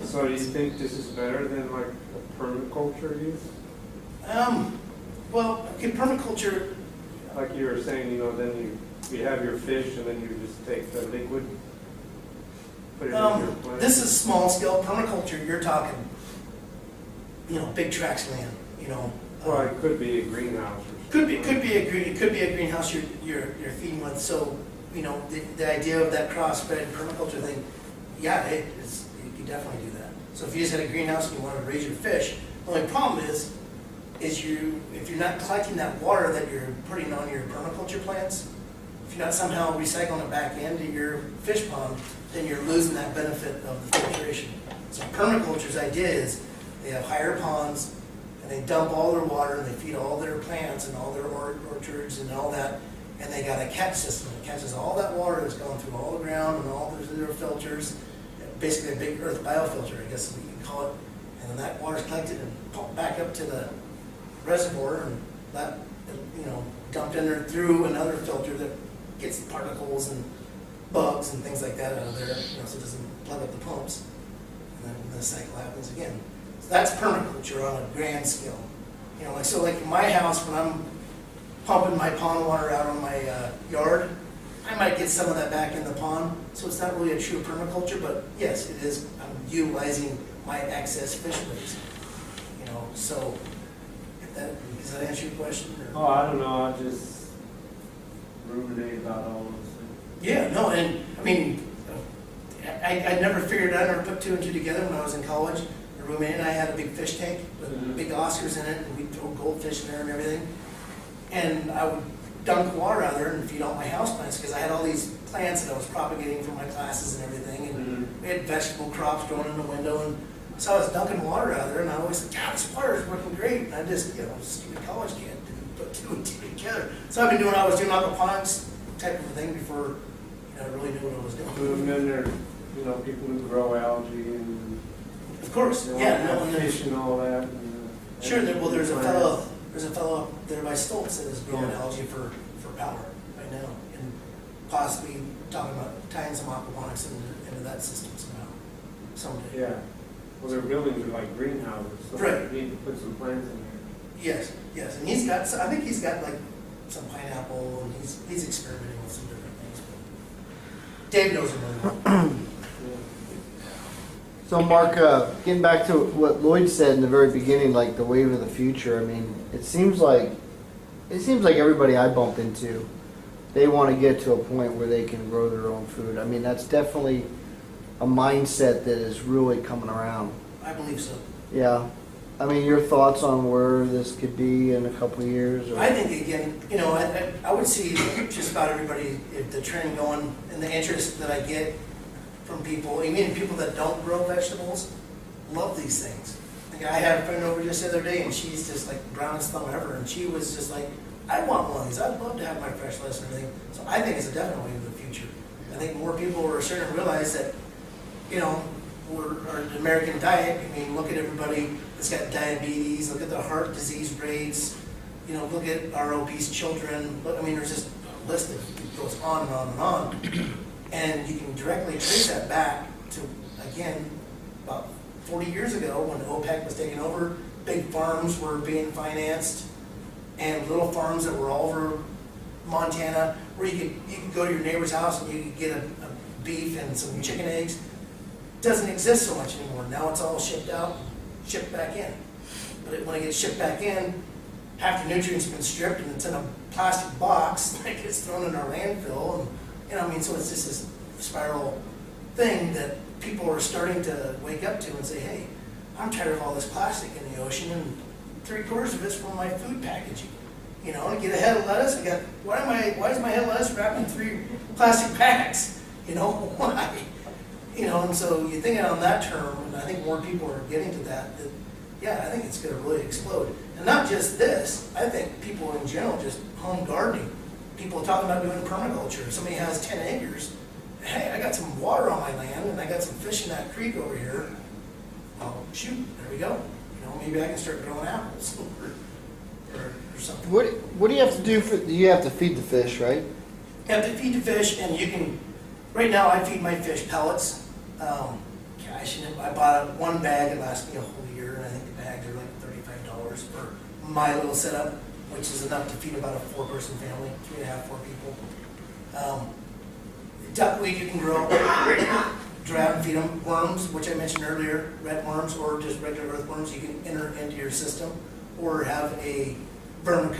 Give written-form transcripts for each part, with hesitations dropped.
So do you think this is better than like a permaculture use? Well, okay, permaculture, Like you were saying, you know, then you have your fish and then you just take the liquid, put it in your plant. this is small scale. Permaculture, you're talking, big tracts of land, Well, it could be a greenhouse or Could something. be a greenhouse you're feeding with. So, the idea of that cross-bred permaculture thing, yeah, you could definitely do that. So if you just had a greenhouse and you wanted to raise your fish, the only problem is if you're not collecting that water that you're putting on your permaculture plants, if you're not somehow recycling it back into your fish pond, then you're losing that benefit of the filtration. So permaculture's idea is they have higher ponds, and they dump all their water and they feed all their plants and all their orchards and all that, and they got a catch system that catches all that water that's going through all the ground and all their filters, basically a big earth biofilter, I guess we can call it, and then that water's collected and pumped back up to the reservoir, and that, dumped in there through another filter that gets the particles and bugs and things like that out of there, so it doesn't plug up the pumps, and then the cycle happens again. That's permaculture on a grand scale. Like in my house, when I'm pumping my pond water out on my yard, I might get some of that back in the pond. So it's not really a true permaculture, but yes, it is. I'm utilizing my excess fish waste. So does that answer your question? Oh, I don't know, I just ruminate about all those things. Yeah, no, and I mean, I never put two and two together when I was in college. A roommate and I had a big fish tank with big Oscars in it, and we'd throw goldfish in there and everything. And I would dunk water out there and feed all my houseplants because I had all these plants that I was propagating from my classes and everything. And we had vegetable crops growing in the window. And so I was dunking water out there, and I always said, God, this water is working great. And I just, stupid college kid, didn't put two and two together. So I was doing aquaponics type of a thing before I really knew what I was doing. And then there are, people who grow algae and Of course, and fish and all that. And, sure. There's a fellow up there by Stoltz that is growing algae for power right now, and possibly talking about tying some aquaponics into that system someday. Yeah. Well, their buildings are like greenhouses, so Right. you need to put some plants in there. Yes, and I think he's got like some pineapple, and he's experimenting with some different things. But Dave knows him really well. So Mark, getting back to what Lloyd said in the very beginning, like the wave of the future, I mean, it seems like everybody I bump into, they want to get to a point where they can grow their own food. I mean, that's definitely a mindset that is really coming around. I believe so. Yeah. I mean, your thoughts on where this could be in a couple of years? Or? I think, again, I would see just about everybody, if the trend going, and the interest that I get from people, even people that don't grow vegetables, love these things. Like I had a friend over just the other day, and she's just like brownest thumb ever, and she was just like, I want one of these. I'd love to have my fresh lettuce and everything. So I think it's a definite way of the future. I think more people are starting to realize that, our American diet, I mean, look at everybody that's got diabetes, look at the heart disease rates, look at our obese children. I mean, there's just a list that goes on and on and on. And you can directly trace that back to, again, about 40 years ago when OPEC was taking over. Big farms were being financed, and little farms that were all over Montana, where you could go to your neighbor's house and you could get a beef and some chicken eggs. Doesn't exist so much anymore. Now it's all shipped out, shipped back in. But when it gets shipped back in, half the nutrients have been stripped, and it's in a plastic box, like it's thrown in our landfill. And, so it's just this spiral thing that people are starting to wake up to and say, hey, I'm tired of all this plastic in the ocean, and 3/4 of it's from my food packaging. To get a head of lettuce, why is my head of lettuce wrapped in 3 plastic bags? Why? And so you think on that term, and I think more people are getting to that, yeah, I think it's going to really explode. And not just this, I think people in general, just home gardening. People talking about doing permaculture. If somebody has 10 acres, hey, I got some water on my land, and I got some fish in that creek over here. Oh, shoot, there we go. Maybe I can start growing apples or something. What do you have to do you have to feed the fish, right? You have to feed the fish, and you can, right now I feed my fish pellets. cash, and I bought one bag, it lasted me a whole year, and I think the bags are like $35 for my little setup, which is enough to feed about a 4-person family, 3.5, 4 people. Duckweed you can grow, dry and feed them. Worms, which I mentioned earlier, red worms or just regular earthworms, you can enter into your system, or have a verm,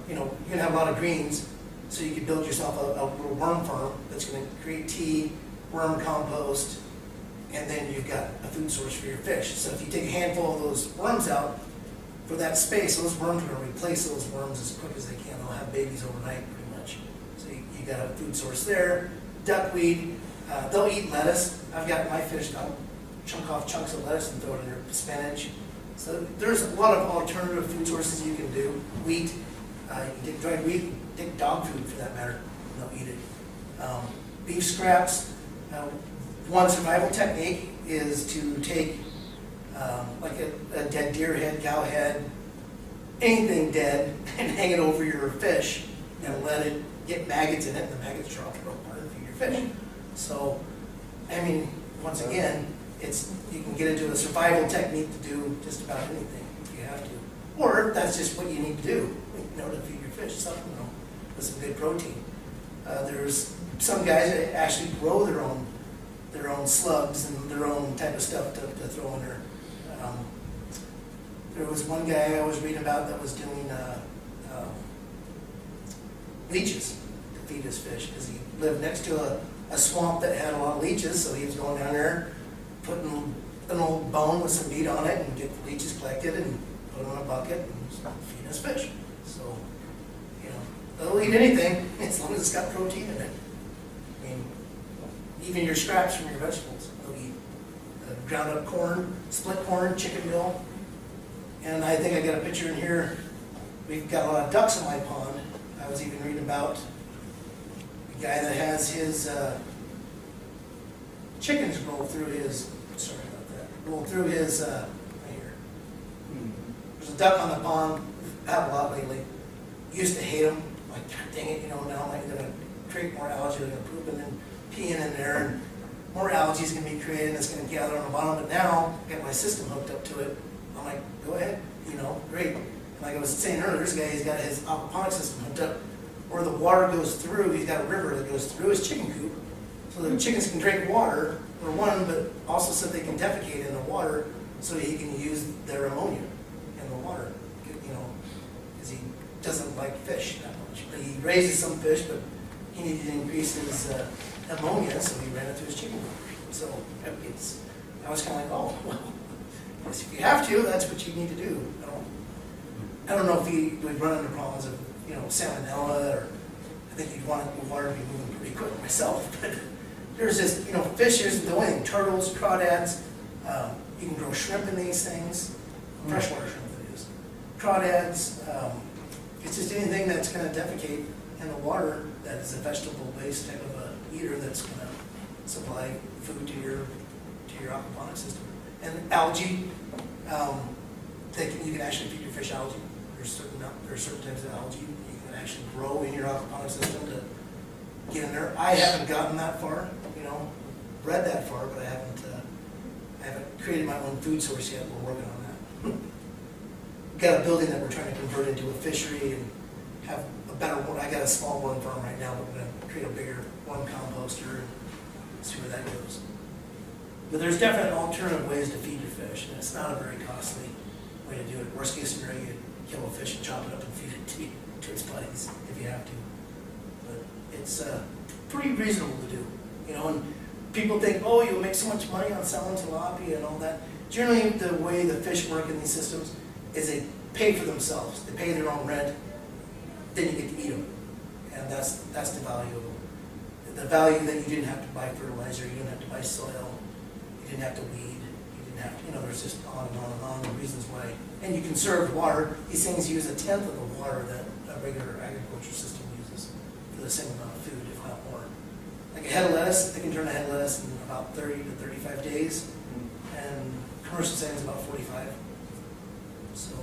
you can have a lot of greens, so you can build yourself a little worm farm that's going to create tea, worm compost, and then you've got a food source for your fish. So if you take a handful of those worms out for that space, those worms are going to replace those worms as quick as they can. They'll have babies overnight pretty much. So you got a food source there. Duckweed, they'll eat lettuce. I've got my fish, I'll chunk off chunks of lettuce and throw it in their spinach. So there's a lot of alternative food sources you can do. Wheat, you can take dried wheat, take dog food for that matter, and they'll eat it. Beef scraps, one survival technique is to take like a dead deer head, cow head, anything dead, and hang it over your fish and let it get maggots in it, and the maggots draw it apart and feed your fish. So, I mean, once again, you can get into a survival technique to do just about anything if you have to. Or that's just what you need to do, to feed your fish something, with some good protein. There's some guys that actually grow their own slugs and their own type of stuff to throw in there. There was one guy I was reading about that was doing leeches to feed his fish, because he lived next to a swamp that had a lot of leeches, so he was going down there, putting an old bone with some meat on it and get the leeches collected and put them in a bucket and feed his fish. So, they'll eat anything as long as it's got protein in it. I mean, even your scraps from your vegetables, they'll eat. Ground up corn, split corn, chicken meal. And I think I got a picture in here. We've got a lot of ducks in my pond. I was even reading about a guy that has his chickens roll through his, right here. There's a duck on the pond, I have a lot lately. Used to hate them, like, God dang it, now they're going to create more algae, they're going to poop and then peeing in there, and more algae is going to be created and it's going to gather on the bottom. But now, I got my system hooked up to it. I'm like, go ahead, great. Like I was saying earlier, this guy, he's got his aquaponics system hooked up where the water goes through. He's got a river that goes through his chicken coop, so the chickens can drink water, for one, but also so they can defecate in the water so he can use their ammonia in the water, because he doesn't like fish that much. But he raises some fish, but he needed to increase his ammonia, so he ran it through his chicken coop. So I was kind of like, oh, well, if you have to, that's what you need to do. I don't know if he would run into problems of, salmonella, or I think you'd want the water to be moving pretty quick myself. But there's just, fish isn't the only thing. Turtles, crawdads, you can grow shrimp in these things, freshwater shrimp that is. Crawdads, it's just anything that's going to defecate in the water that is a vegetable-based type of a eater that's going to supply food to your aquaponic system. And algae, you can actually feed your fish algae. There's certain types of algae you can actually grow in your aquaponic system to get in there. I haven't gotten that far, read that far, but I haven't created my own food source yet. We're working on that. We've got a building that we're trying to convert into a fishery and have a better one. I got a small worm farm right now, but we're going to create a bigger worm composter and see where that goes. But there's definite alternative ways to feed your fish, and it's not a very costly way to do it. Worst case scenario, you kill a fish and chop it up and feed it to its buddies if you have to. But it's pretty reasonable to do, and people think, oh, you'll make so much money on selling tilapia and all that. Generally, the way the fish work in these systems is they pay for themselves. They pay their own rent, then you get to eat them. And that's the value of them. The value that you didn't have to buy fertilizer, you didn't have to buy soil, you didn't have to weed, you didn't have to, there's just on and on and on the reasons why. And you conserve water. These things use 1/10 of the water that a regular agriculture system uses for the same amount of food, if not more. Like a head of lettuce, they can turn a head of lettuce in about 30 to 35 days, and commercial setting is about 45. So,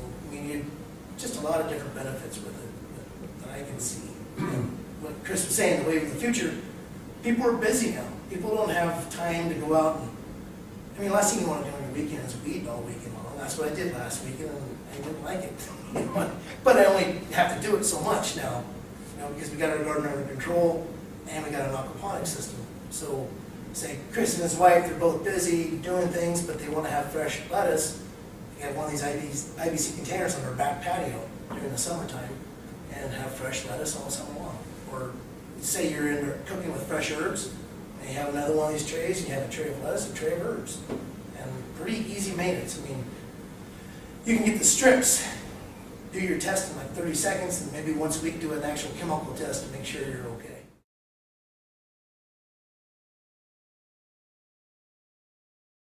just a lot of different benefits with it that I can see. What Chris was saying, the wave of the future, people are busy now. People don't have time to go out and I mean, last thing you want to do on your weekend is weed all weekend long. That's what I did last weekend, and I didn't like it. But I only have to do it so much now, because we got our garden under control, and we got an aquaponics system. So, say Chris and his wife, they're both busy doing things, but they want to have fresh lettuce. They have one of these IBC containers on their back patio during the summertime, and have fresh lettuce all summer long. Or say you're in there cooking with fresh herbs, and you have another one of these trays, and you have a tray of lettuce, a tray of herbs. And pretty easy maintenance. I mean, you can get the strips, do your test in like 30 seconds, and maybe once a week do an actual chemical test to make sure you're okay.